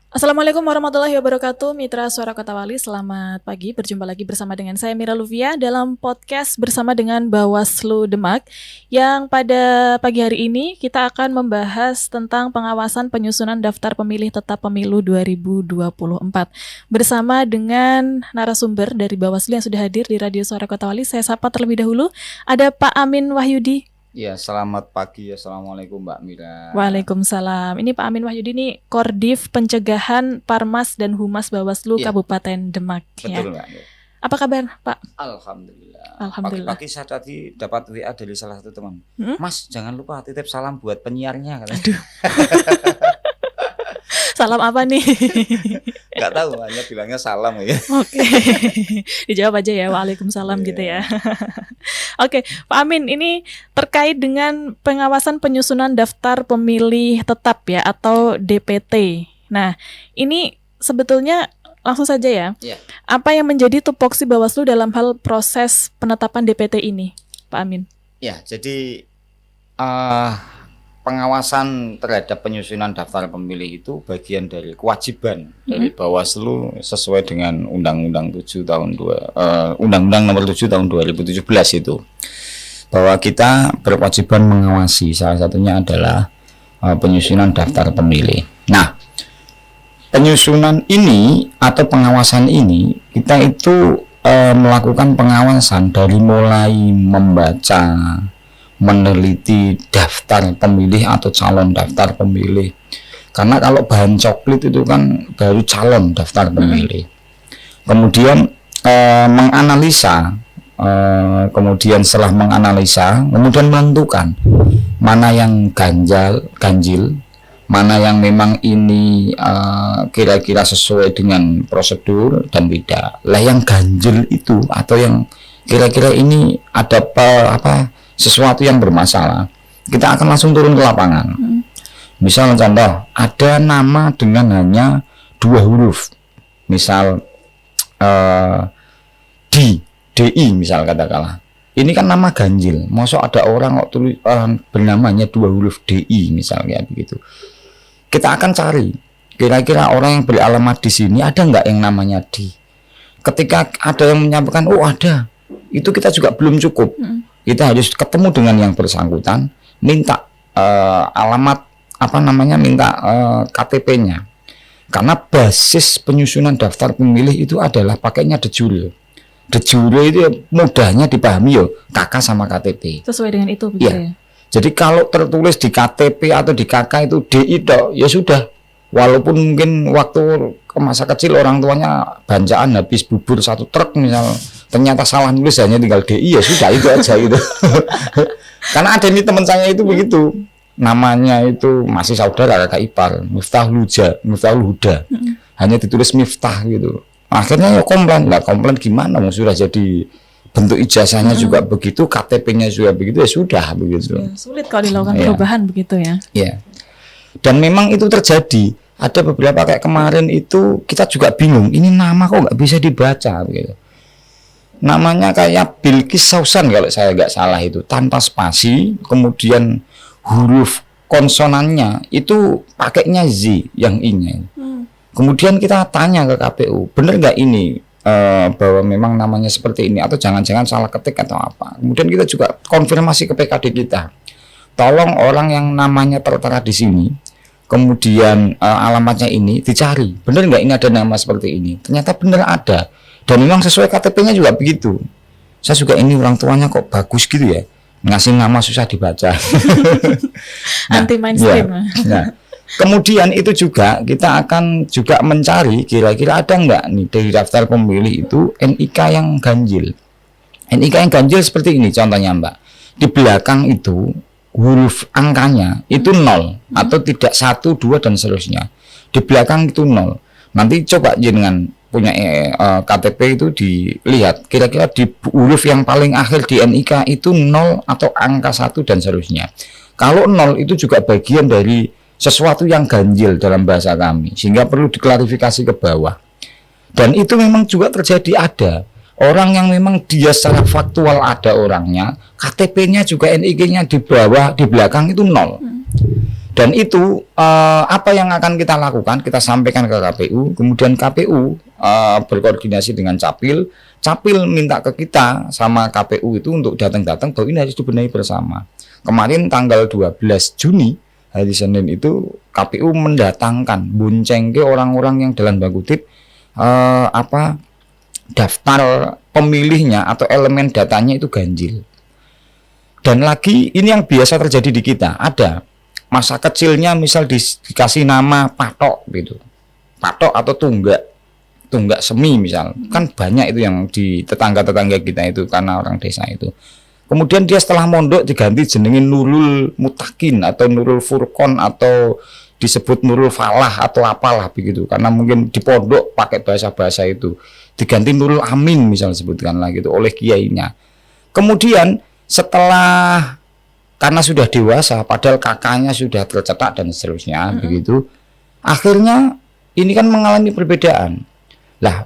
Assalamualaikum warahmatullahi wabarakatuh, Mitra Suara Kota Wali. Selamat pagi, berjumpa lagi bersama dengan saya Mira Luvia dalam podcast bersama dengan Bawaslu Demak. Yang pada pagi hari ini kita akan membahas tentang pengawasan penyusunan daftar pemilih tetap pemilu 2024 bersama dengan narasumber dari Bawaslu yang sudah hadir di Radio Suara Kota Wali. Saya sapa terlebih dahulu, ada Pak Amin Wahyudi. Ya, selamat pagi. Assalamualaikum Mbak Mira. Waalaikumsalam. Ini Pak Amin Wahyudi ini Kordif Pencegahan Parmas dan Humas Bawaslu Kabupaten Demak. Betul Mbak. Apa kabar Pak? Alhamdulillah. Alhamdulillah. Pagi-pagi saya tadi dapat WA dari salah satu teman. Mas, jangan lupa titip salam buat penyiarnya. Aduh. Salam apa nih? Gak tahu, hanya bilangnya salam ya. Oke. Dijawab aja ya, waalaikumsalam gitu ya. Oke, Pak Amin, ini terkait dengan pengawasan penyusunan daftar pemilih tetap ya atau DPT. Nah, ini sebetulnya langsung saja ya. Apa yang menjadi tupoksi Bawaslu dalam hal proses penetapan DPT ini, Pak Amin? Ya, jadi pengawasan terhadap penyusunan daftar pemilih itu bagian dari kewajiban dari Bawaslu sesuai dengan Undang-Undang 7 tahun Undang-Undang Nomor 7 tahun 2017 itu, bahwa kita berkewajiban mengawasi, salah satunya adalah penyusunan daftar pemilih. Nah, penyusunan ini atau pengawasan ini kita itu melakukan pengawasan dari mulai membaca, meneliti daftar pemilih atau calon daftar pemilih. Karena kalau bahan coklit itu kan baru calon daftar pemilih. Kemudian menganalisa, kemudian setelah menganalisa, kemudian menentukan mana yang ganjil, mana yang memang ini kira-kira sesuai dengan prosedur dan tidak. Lah yang ganjil itu atau yang kira-kira ini ada sesuatu yang bermasalah, kita akan langsung turun ke lapangan. Misal contoh, ada nama dengan hanya 2 huruf, misal DI misal katakanlah. Ini kan nama ganjil. Masa ada orang kok bernamanya 2 huruf DI misalnya begitu. Kita akan cari kira-kira orang yang beralamat di sini ada nggak yang namanya D. Ketika ada yang menyampaikan, oh ada, itu kita juga belum cukup. Kita harus ketemu dengan yang bersangkutan, minta alamat minta KTP-nya. Karena basis penyusunan daftar pemilih itu adalah pakainya de jure. De jure itu mudahnya dipahami KK sama KTP. Sesuai dengan itu begitu ya. Jadi kalau tertulis di KTP atau di KK itu DI toh, ya sudah. Walaupun mungkin waktu ke masa kecil orang tuanya bancaan habis bubur 1 truk misal, ternyata salah nulis hanya tinggal DI, ya sudah itu aja gitu. Karena ada nih teman saya itu begitu, namanya itu masih saudara kakak ipar, Miftahul Huda, hanya ditulis Miftah gitu. Akhirnya ya komplain gimana, sudah jadi bentuk ijazahnya juga begitu, KTP-nya juga begitu, ya sudah begitu. Ya, sulit kalau dilakukan perubahan begitu ya. Iya. Dan memang itu terjadi. Ada beberapa kayak kemarin itu kita juga bingung, ini nama kok nggak bisa dibaca gitu. Namanya kayak Bilqis Sausan kalau saya nggak salah itu, tanpa spasi, kemudian huruf konsonannya itu pakainya Z yang I-nya. Kemudian kita tanya ke KPU, bener nggak ini bahwa memang namanya seperti ini atau jangan-jangan salah ketik atau apa. Kemudian kita juga konfirmasi ke PKD kita, tolong orang yang namanya tertera di sini, kemudian alamatnya ini dicari, bener nggak ini ada nama seperti ini. Ternyata bener ada, dan memang sesuai KTP-nya juga begitu. Saya juga ini orang tuanya kok bagus gitu ya, ngasih nama susah dibaca. Anti mainstream. Nah, kemudian itu juga kita akan juga mencari kira-kira ada nggak nih dari daftar pemilih itu NIK yang ganjil. NIK yang ganjil seperti ini contohnya Mbak. Di belakang itu huruf angkanya itu 0 atau tidak 1, 2 dan seterusnya. Di belakang itu 0. Nanti coba jenengan punya KTP itu dilihat kira-kira di huruf yang paling akhir di NIK itu 0 atau angka 1 dan seterusnya. Kalau 0 itu juga bagian dari sesuatu yang ganjil dalam bahasa kami, sehingga perlu diklarifikasi ke bawah. Dan itu memang juga terjadi, ada orang yang memang dia secara faktual ada orangnya, KTP-nya juga NIK-nya di bawah, di belakang itu 0. Dan itu apa yang akan kita lakukan? Kita sampaikan ke KPU, kemudian KPU berkoordinasi dengan Capil. Capil minta ke kita sama KPU itu untuk datang-datang bahwa ini harus dibenahi bersama. Kemarin tanggal 12 Juni hari Senin itu KPU mendatangkan boncengke orang-orang yang dalam tanda kutip daftar pemilihnya atau elemen datanya itu ganjil. Dan lagi ini yang biasa terjadi di kita, ada masa kecilnya misal dikasih nama patok gitu, patok atau tunggak semi misal, kan banyak itu yang di tetangga-tetangga kita itu karena orang desa itu. Kemudian dia setelah mondok diganti jenengin Nurul Mutakin atau Nurul Furqon atau disebut Nurul Falah atau apalah begitu, karena mungkin di pondok pakai bahasa-bahasa itu, diganti Nurul Amin misal sebutkanlah gitu oleh kiainya. Kemudian setelah karena sudah dewasa, padahal kakaknya sudah tercetak dan seterusnya begitu, akhirnya ini kan mengalami perbedaan. Lah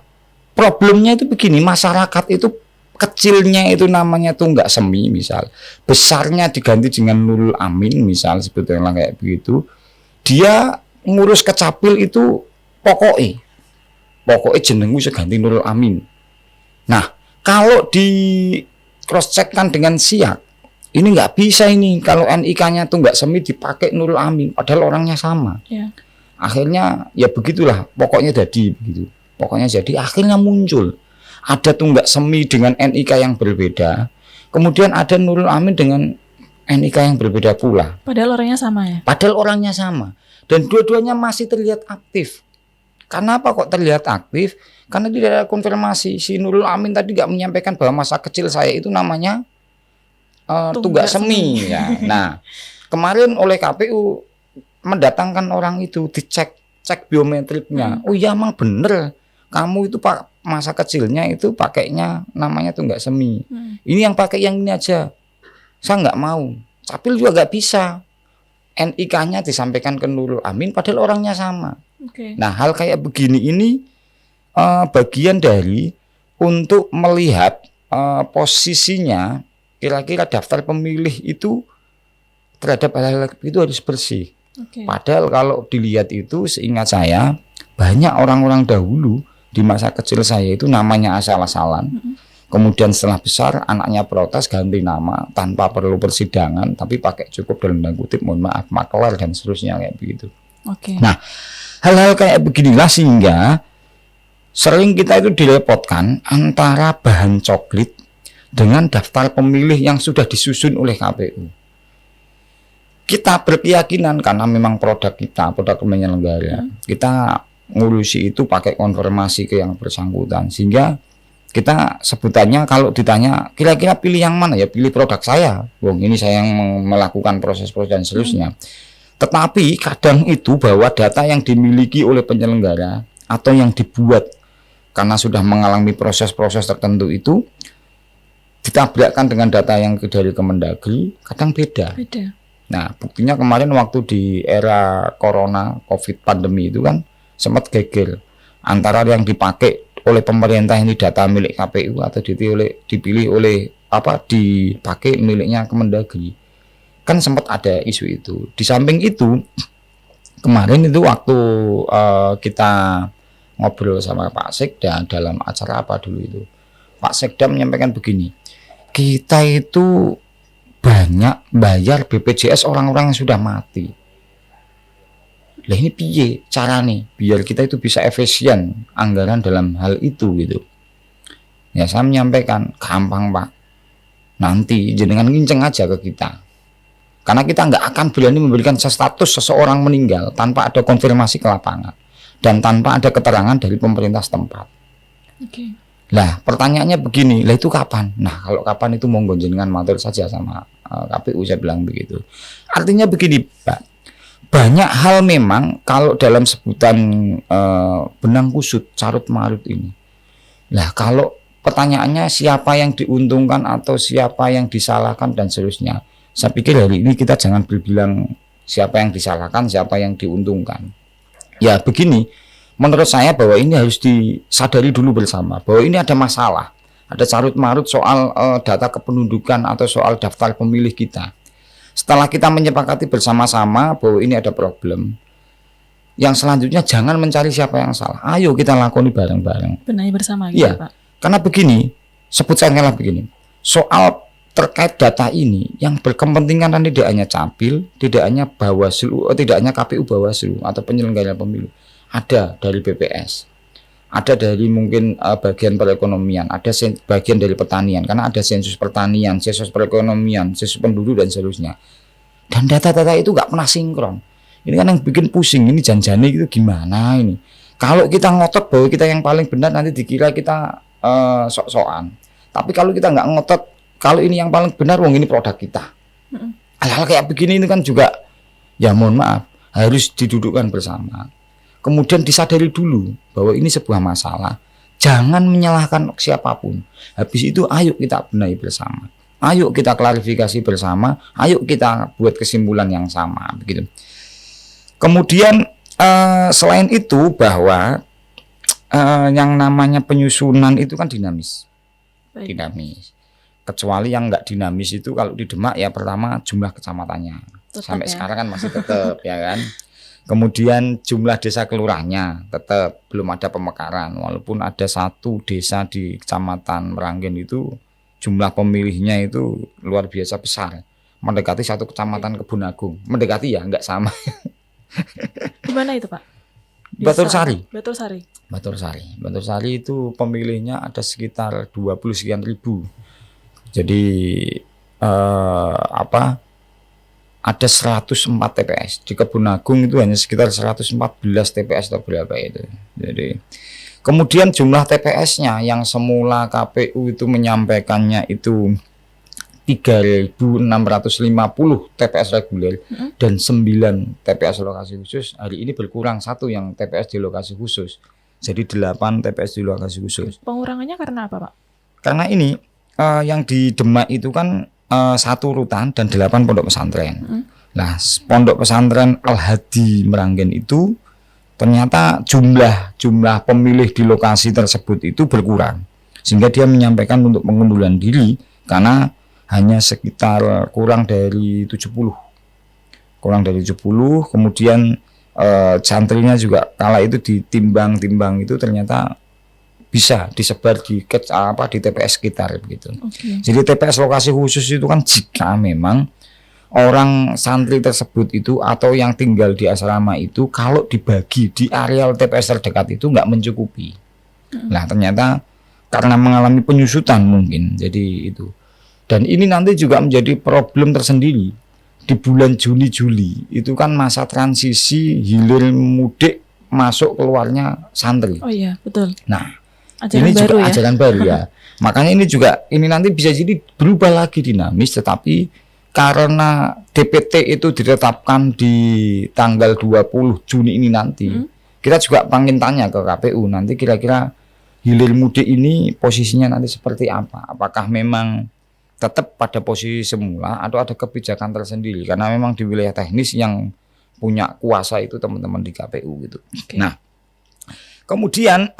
problemnya itu begini, masyarakat itu kecilnya itu namanya tunggak semi misal, besarnya diganti dengan Nurul Amin misal sebetulnya kayak begitu. Dia ngurus ke Capil itu pokoknya jenengku seganti Nurul Amin. Nah kalau di cross check kan dengan Siak, ini nggak bisa ini kalau NIK-nya tuh nggak semi dipakai Nurul Amin padahal orangnya sama. Akhirnya ya begitulah, pokoknya jadi begitu, pokoknya jadi akhirnya muncul ada tunggak semi dengan NIK yang berbeda, kemudian ada Nurul Amin dengan NIK yang berbeda pula Padahal orangnya sama ya? padahal orangnya sama dan dua-duanya masih terlihat aktif. Kenapa kok terlihat aktif? Karena tidak ada konfirmasi. Si Nurul Amin tadi nggak menyampaikan bahwa masa kecil saya itu namanya tunggak semi ya. Nah kemarin oleh KPU mendatangkan orang itu, cek biometriknya. Oh iya emang bener, kamu itu pak masa kecilnya itu pakainya namanya tunggak semi. Ini yang pakai yang ini aja, saya nggak mau. Capil juga nggak bisa, NIK-nya disampaikan ke Nurul Amin padahal orangnya sama. Nah hal kayak begini ini bagian dari untuk melihat posisinya kira-kira daftar pemilih itu terhadap hal-hal itu harus bersih. Padahal kalau dilihat itu seingat saya banyak orang-orang dahulu di masa kecil saya itu namanya asal-asalan. Kemudian setelah besar anaknya protes ganti nama tanpa perlu persidangan, tapi pakai cukup dalam tanda kutip mohon maaf maklar dan seterusnya kayak begitu. Nah hal-hal kayak beginilah sehingga sering kita itu direpotkan antara bahan coklit dengan daftar pemilih yang sudah disusun oleh KPU. Kita berkeyakinan karena memang produk kita, produk penyelenggara, kita ngurusi itu pakai konfirmasi ke yang bersangkutan, sehingga kita sebutannya kalau ditanya kira-kira pilih yang mana ya pilih produk saya. Wong ini saya yang melakukan proses-proses dan seterusnya. Tetapi kadang itu bahwa data yang dimiliki oleh penyelenggara atau yang dibuat karena sudah mengalami proses-proses tertentu itu ditabrakkan dengan data yang dari Kemendagri, kadang beda. Nah, buktinya kemarin waktu di era corona, COVID pandemi itu kan sempat geger antara yang dipakai oleh pemerintah ini data milik KPU atau dipilih oleh dipakai miliknya Kemendagri. Kan sempat ada isu itu. Di samping itu kemarin itu waktu kita ngobrol sama Pak Sekda dalam acara apa dulu itu, Pak Sekda menyampaikan begini, kita itu banyak bayar BPJS orang-orang yang sudah mati. Lah ini piye cara nih biar kita itu bisa efisien anggaran dalam hal itu gitu. Ya saya menyampaikan gampang Pak, nanti jenengan nginceng aja ke kita. Karena kita nggak akan berani memberikan status seseorang meninggal tanpa ada konfirmasi ke lapangan dan tanpa ada keterangan dari pemerintah setempat. Lah pertanyaannya begini, lah itu kapan? Nah kalau kapan itu monggo jenengan matur saja sama KPU, saya bilang begitu. Artinya begini Pak, banyak hal memang kalau dalam sebutan benang kusut carut marut ini. Lah kalau pertanyaannya siapa yang diuntungkan atau siapa yang disalahkan dan seterusnya, saya pikir hari ini kita jangan berbilang siapa yang disalahkan, siapa yang diuntungkan. Ya begini, menurut saya bahwa ini harus disadari dulu bersama bahwa ini ada masalah, ada carut marut soal data kependudukan atau soal daftar pemilih kita. Setelah kita menyepakati bersama-sama bahwa ini ada problem, yang selanjutnya jangan mencari siapa yang salah. Ayo kita lakoni bareng-bareng. Benahi bersama gitu, Iya. Pak. Karena begini, sebutkanlah begini. Soal terkait data ini yang berkepentingan kan tidak hanya Capil, tidak hanya Bawaslu, tidak hanya KPU Bawaslu atau penyelenggara pemilu. Ada dari BPS. Ada dari mungkin bagian perekonomian, ada bagian dari pertanian karena ada sensus pertanian, sensus perekonomian, sensus penduduk dan seterusnya. Dan data-data itu nggak pernah sinkron. Ini kan yang bikin pusing, ini janjane gitu gimana ini. Kalau kita ngotot bahwa kita yang paling benar nanti dikira kita sok-sokan. Tapi kalau kita nggak ngotot, kalau ini yang paling benar, wong ini produk kita. Hal-hal kayak begini itu kan juga, ya mohon maaf, harus didudukkan bersama. Kemudian disadari dulu bahwa ini sebuah masalah. Jangan menyalahkan siapapun. Habis itu ayo kita benahi bersama. Ayo kita klarifikasi bersama. Ayo kita buat kesimpulan yang sama, begitu. Kemudian selain itu bahwa yang namanya penyusunan itu kan dinamis. Baik. Dinamis. Kecuali yang enggak dinamis itu kalau di Demak ya pertama jumlah kecamatannya. Tetap Sampai ya. sekarang kan masih tetap ya kan. Kemudian jumlah desa kelurahannya tetap belum ada pemekaran. Walaupun ada satu desa di Kecamatan Meranggen itu jumlah pemilihnya itu luar biasa besar. Mendekati satu kecamatan Kebun Agung. Mendekati ya enggak sama. Di mana itu, Pak? Batursari. Batursari. Batursari itu pemilihnya ada sekitar 20 sekian ribu. Jadi ada 104 TPS. Di Kebun Agung itu hanya sekitar 114 TPS atau berapa itu. Jadi kemudian jumlah TPS-nya yang semula KPU itu menyampaikannya itu 3.650 TPS reguler dan 9 TPS lokasi khusus. Hari ini berkurang satu yang TPS di lokasi khusus. Jadi 8 TPS di lokasi khusus. Pengurangannya karena apa, Pak? Karena ini yang di Demak itu kan 1 rutan dan 8 pondok pesantren. Nah, pondok pesantren Al-Hadi Meranggen itu ternyata jumlah pemilih di lokasi tersebut itu berkurang. Sehingga dia menyampaikan untuk pengunduran diri karena hanya sekitar kurang dari 70. Kemudian santrinya juga kala itu ditimbang itu ternyata bisa disebar di TPS sekitar begitu. Okay. Jadi TPS lokasi khusus itu kan jika memang orang santri tersebut itu atau yang tinggal di asrama itu kalau dibagi di areal TPS terdekat itu nggak mencukupi. Nah ternyata karena mengalami penyusutan mungkin jadi itu. Dan ini nanti juga menjadi problem tersendiri di bulan Juni-Juli itu kan masa transisi hilir mudik masuk keluarnya santri. Oh iya, betul. Nah, Ajaran ini baru juga ya. ajaran baru ya. Makanya ini nanti bisa jadi berubah lagi dinamis, tetapi karena DPT itu ditetapkan di tanggal 20 Juni ini nanti, kita juga pengen tanya ke KPU nanti kira-kira hilir mudik ini posisinya nanti seperti apa? Apakah memang tetap pada posisi semula atau ada kebijakan tersendiri? Karena memang di wilayah teknis yang punya kuasa itu teman-teman di KPU gitu. Okay. Nah, kemudian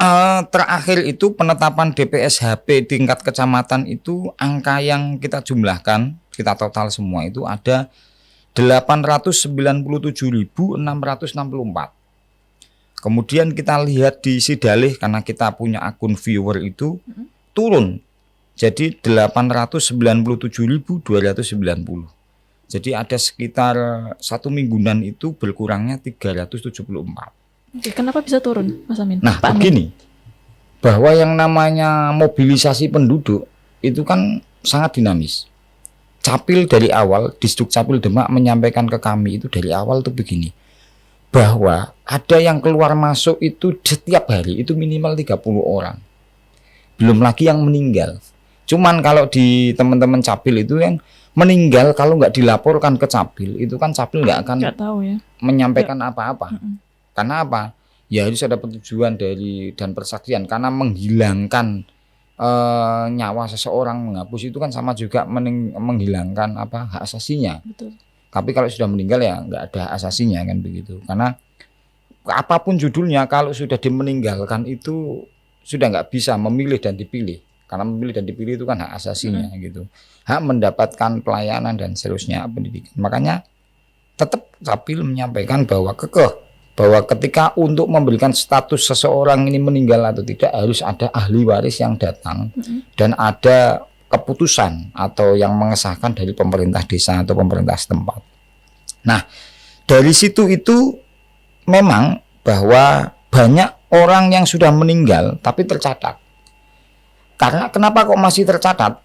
terakhir itu penetapan DPS HP tingkat kecamatan itu angka yang kita jumlahkan, kita total semua itu ada 897.664. Kemudian kita lihat di Sidalih karena kita punya akun viewer itu turun jadi 897.290. Jadi ada sekitar 1 mingguan itu berkurangnya 374. Oke, kenapa bisa turun, Mas Amin? Nah, Pak Amin. begini, bahwa yang namanya mobilisasi penduduk itu kan sangat dinamis. Capil dari awal, Disduk Capil Demak menyampaikan ke kami itu dari awal itu begini, bahwa ada yang keluar masuk itu setiap hari itu minimal 30 orang. Belum lagi yang meninggal. Cuman kalau di teman-teman Capil itu yang meninggal kalau nggak dilaporkan ke Capil, itu kan Capil nggak akan tahu ya. menyampaikan apa-apa. Karena apa? Ya harus ada persetujuan dari dan persaksian karena menghilangkan nyawa seseorang, menghapus itu kan sama juga menghilangkan hak asasinya. Betul. Tapi kalau sudah meninggal ya nggak ada hak asasinya kan begitu. Karena apapun judulnya kalau sudah dimeninggalkan itu sudah nggak bisa memilih dan dipilih Karena memilih dan dipilih itu kan hak asasinya gitu. Hak mendapatkan pelayanan dan seterusnya pendidikan. Makanya tetap Capil menyampaikan bahwa ketika untuk memberikan status seseorang ini meninggal atau tidak harus ada ahli waris yang datang dan ada keputusan atau yang mengesahkan dari pemerintah desa atau pemerintah setempat. Nah, dari situ itu memang bahwa banyak orang yang sudah meninggal tapi tercatat. Karena kenapa kok masih tercatat?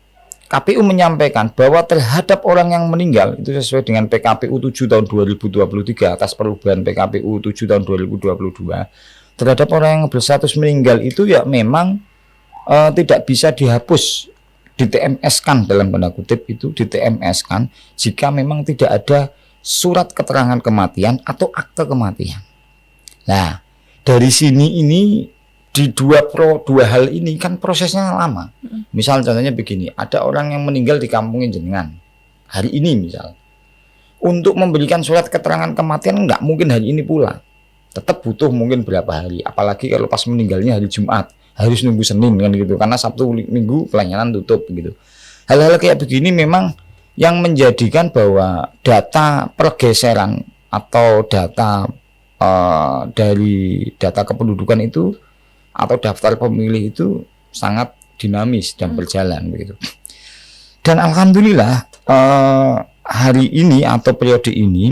KPU menyampaikan bahwa terhadap orang yang meninggal itu sesuai dengan PKPU 7 tahun 2023 atas perubahan PKPU 7 tahun 2022 terhadap orang yang berstatus meninggal itu ya memang tidak bisa dihapus, di TMS-kan dalam tanda kutip itu di TMS-kan jika memang tidak ada surat keterangan kematian atau akte kematian. Nah, dari sini ini di dua hal ini kan prosesnya lama. Misal contohnya begini, ada orang yang meninggal di kampungnya jenengan hari ini misal. Untuk memberikan surat keterangan kematian nggak mungkin hari ini pula. Tetap butuh mungkin berapa hari. Apalagi kalau pas meninggalnya hari Jumat, harus nunggu Senin kan gitu. Karena Sabtu Minggu pelayanan tutup gitu. Hal-hal kayak begini memang yang menjadikan bahwa data pergeseran atau data dari data kependudukan itu atau daftar pemilih itu sangat dinamis dan berjalan begitu. Dan alhamdulillah hari ini atau periode ini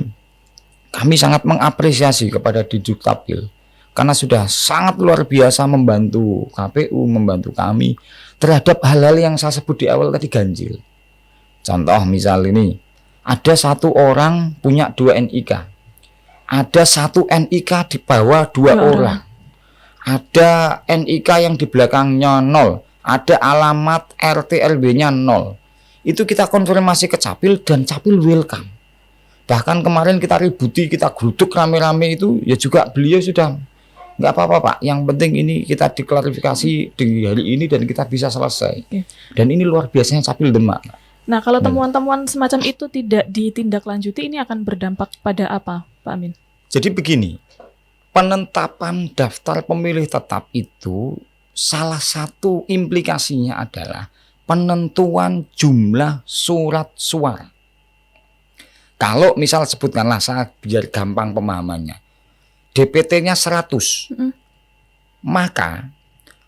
kami sangat mengapresiasi kepada Diduk Capil karena sudah sangat luar biasa membantu KPU, membantu kami terhadap hal-hal yang saya sebut di awal tadi ganjil. Contoh misal ini, ada satu orang punya 2 NIK, ada 1 NIK di bawah 2 orang. Ada NIK yang di belakangnya 0, ada alamat RT RW-nya 0. Itu kita konfirmasi ke Capil dan Capil welcome. Bahkan kemarin kita ributi, kita geruduk rame-rame itu, ya juga beliau sudah nggak apa-apa Pak. Yang penting ini kita diklarifikasi di hari ini dan kita bisa selesai. Dan ini luar biasanya Capil Demak. Nah, kalau temuan-temuan semacam itu tidak ditindaklanjuti, ini akan berdampak pada apa, Pak Amin? Jadi begini. Penetapan daftar pemilih tetap itu salah satu implikasinya adalah penentuan jumlah surat suara. Kalau misal sebutkanlah saya biar gampang pemahamannya, DPT-nya 100, maka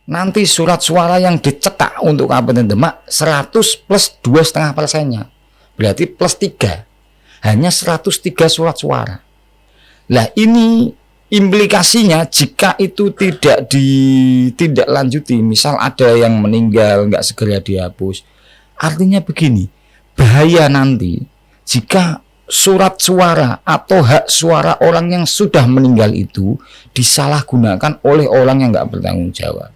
nanti surat suara yang dicetak untuk Kabupaten Demak 100 plus 2,5%-nya, berarti plus 3, hanya 103 surat suara. Lah ini implikasinya jika itu tidak ditindaklanjuti, misal ada yang meninggal nggak segera dihapus, artinya begini, bahaya nanti jika surat suara atau hak suara orang yang sudah meninggal itu disalahgunakan oleh orang yang nggak bertanggung jawab.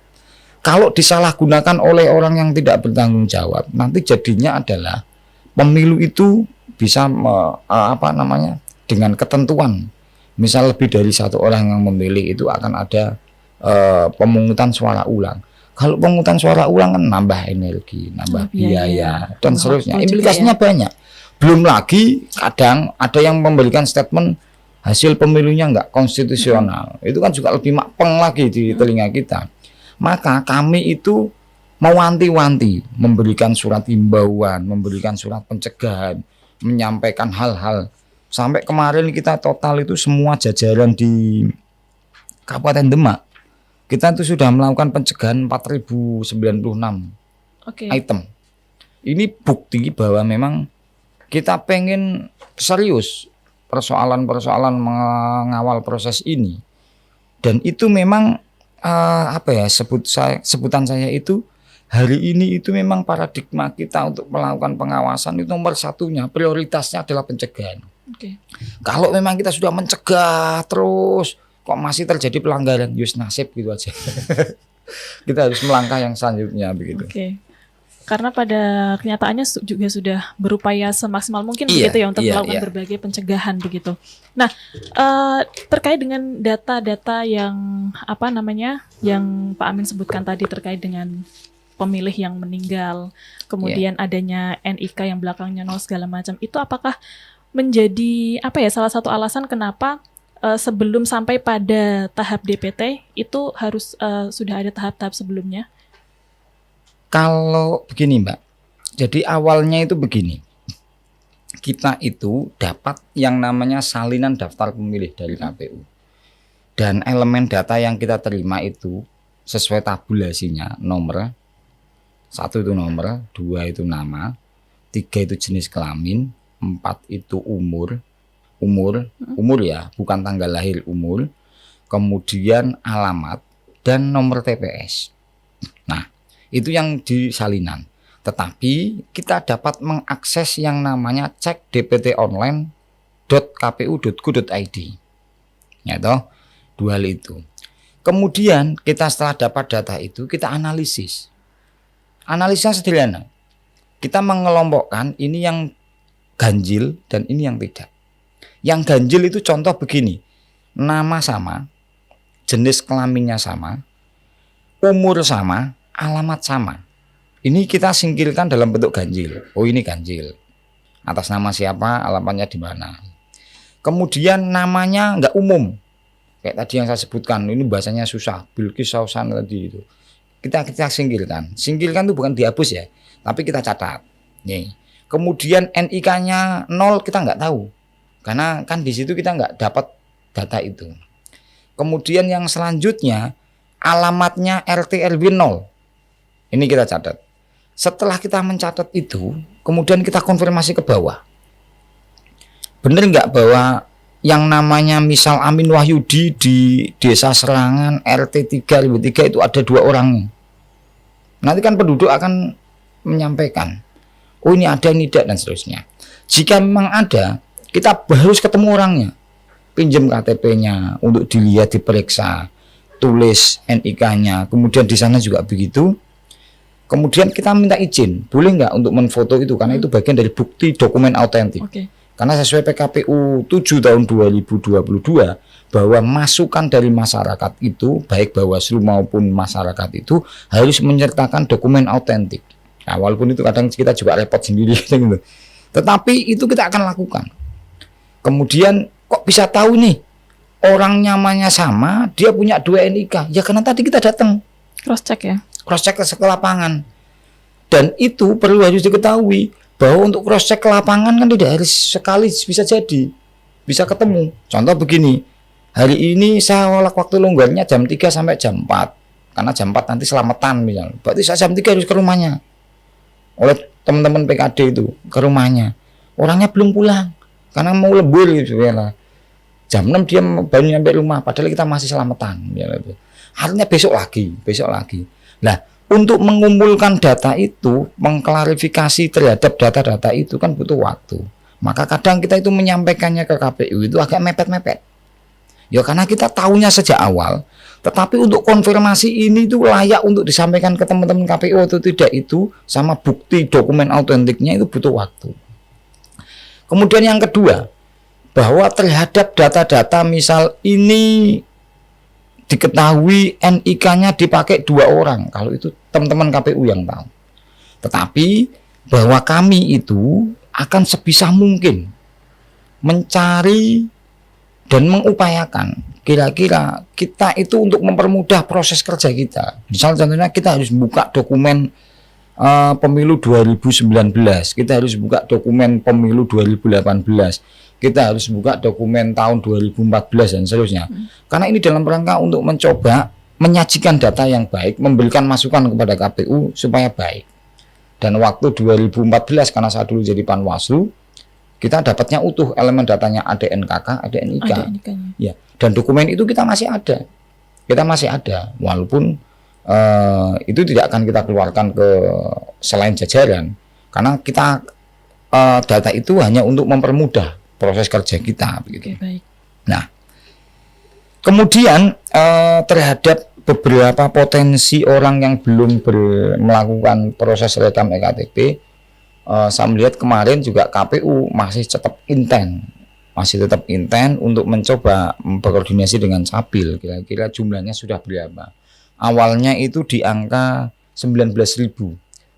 Kalau disalahgunakan oleh orang yang tidak bertanggung jawab, nanti jadinya adalah pemilu itu bisa dengan ketentuan. Misal lebih dari 1 orang yang memilih itu akan ada pemungutan suara ulang. Kalau pemungutan suara ulang kan nambah energi, nambah biaya dan seterusnya. Implikasinya banyak. Belum lagi kadang ada yang memberikan statement hasil pemilunya nggak konstitusional. Itu kan juga lebih makpeng lagi di telinga kita. Maka kami itu mewanti-wanti, memberikan surat himbauan, memberikan surat pencegahan, menyampaikan hal-hal. Sampai kemarin kita total itu semua jajaran di Kabupaten Demak, kita itu sudah melakukan pencegahan 4096 item. Ini bukti bahwa memang kita pengen serius persoalan-persoalan mengawal proses ini. Dan itu memang sebutan saya itu hari ini itu memang paradigma kita untuk melakukan pengawasan itu nomor satunya, prioritasnya adalah pencegahan. Kalau memang kita sudah mencegah terus kok masih terjadi pelanggaran, yus nasib gitu aja. Kita harus melangkah yang selanjutnya begitu. Karena pada kenyataannya juga sudah berupaya semaksimal mungkin begitu ya untuk melakukan berbagai pencegahan begitu. Nah, terkait dengan data-data yang yang Pak Amin sebutkan tadi terkait dengan pemilih yang meninggal, kemudian adanya NIK yang belakangnya 0 segala macam, itu apakah menjadi salah satu alasan kenapa sebelum sampai pada tahap DPT itu harus sudah ada tahap-tahap sebelumnya? Kalau begini Mbak, jadi awalnya itu begini, kita itu dapat yang namanya salinan daftar pemilih dari KPU. Dan elemen data yang kita terima itu sesuai tabulasinya, nomor, 1 itu nomor, 2 itu nama, 3 itu jenis kelamin, 4 itu umur ya, bukan tanggal lahir, umur, kemudian alamat, dan nomor TPS. Nah, itu yang di salinan. Tetapi kita dapat mengakses yang namanya cek dptonline.kpu.go.id. Ya toh, 2 hal itu. Kemudian kita setelah dapat data itu kita analisis. Analisisnya sederhana. Kita mengelompokkan ini yang ganjil dan ini yang tidak. Yang ganjil itu contoh begini. Nama sama, jenis kelaminnya sama, umur sama, alamat sama. Ini kita singkirkan dalam bentuk ganjil. Oh, ini ganjil. Atas nama siapa, alamatnya di mana. Kemudian namanya enggak umum. Kayak tadi yang saya sebutkan, ini bahasanya susah. Bilqis Sausan tadi itu. Kita singkirkan. Singkirkan itu bukan dihapus ya, tapi kita catat. Nih. Kemudian NIK-nya 0 kita enggak tahu. Karena kan di situ kita enggak dapat data itu. Kemudian yang selanjutnya alamatnya RT RW 0. Ini kita catat. Setelah kita mencatat itu, kemudian kita konfirmasi ke bawah. Benar nggak bahwa yang namanya misal Amin Wahyudi di Desa Serangan RT 3 RW 3 itu ada 2 orang. Nanti kan penduduk akan menyampaikan, oh ini ada, ini tidak, dan seterusnya. Jika memang ada, kita harus ketemu orangnya. Pinjam KTP-nya untuk dilihat, diperiksa, tulis NIK-nya. Kemudian di sana juga begitu. Kemudian kita minta izin, boleh nggak untuk menfoto itu, karena itu bagian dari bukti dokumen autentik. Karena sesuai PKPU 7 tahun 2022 bahwa masukan dari masyarakat itu, baik Bawaslu maupun masyarakat itu harus menyertakan dokumen autentik. Nah, walaupun itu kadang kita juga repot sendiri gitu. Tetapi itu kita akan lakukan. Kemudian kok bisa tahu nih orang namanya sama, dia punya 2 NIK? Ya karena tadi kita datang. Cross check ya. Cross check ke lapangan. Dan itu perlu harus diketahui bahwa untuk cross check ke lapangan kan tidak harus sekali bisa jadi. Bisa ketemu. Contoh begini. Hari ini saya waktu longgarnya jam 3 sampai jam 4. Karena jam 4 nanti selamatan misalnya. Berarti saya jam 3 harus ke rumahnya. Oleh teman-teman PKD itu ke rumahnya. Orangnya belum pulang. Karena mau lembur gitu ya. Jam 6 dia baru nyampe rumah padahal kita masih selamatan ya. Artinya besok lagi. Nah, untuk mengumpulkan data itu, mengklarifikasi terhadap data-data itu kan butuh waktu. Maka kadang kita itu menyampaikannya ke KPU itu agak mepet-mepet. Ya karena kita tahunya sejak awal, tetapi untuk konfirmasi ini itu layak untuk disampaikan ke teman-teman KPU atau tidak itu, sama bukti dokumen autentiknya itu butuh waktu. Kemudian yang kedua, bahwa terhadap data-data misal ini diketahui NIK-nya dipakai 2 orang, kalau itu teman-teman KPU yang tahu. Tetapi bahwa kami itu akan sebisa mungkin mencari dan mengupayakan kira-kira kita itu untuk mempermudah proses kerja kita. Misal contohnya kita harus buka dokumen pemilu 2019, kita harus buka dokumen pemilu 2018, kita harus buka dokumen tahun 2014 dan seterusnya. Karena ini dalam rangka untuk mencoba menyajikan data yang baik, memberikan masukan kepada KPU supaya baik. Dan waktu 2014 karena saya dulu jadi Panwaslu, kita dapatnya utuh elemen datanya ada NKK, ada NIK. Ya, dan dokumen itu kita masih ada. Walaupun itu tidak akan kita keluarkan ke selain jajaran, karena kita data itu hanya untuk mempermudah proses kerja kita begitu. Baik. Nah, kemudian terhadap beberapa potensi orang yang belum melakukan proses rekam ektp, saya melihat kemarin juga KPU masih tetap intent untuk mencoba berkoordinasi dengan Capil. Kira-kira jumlahnya sudah berapa? Awalnya itu di angka 19.000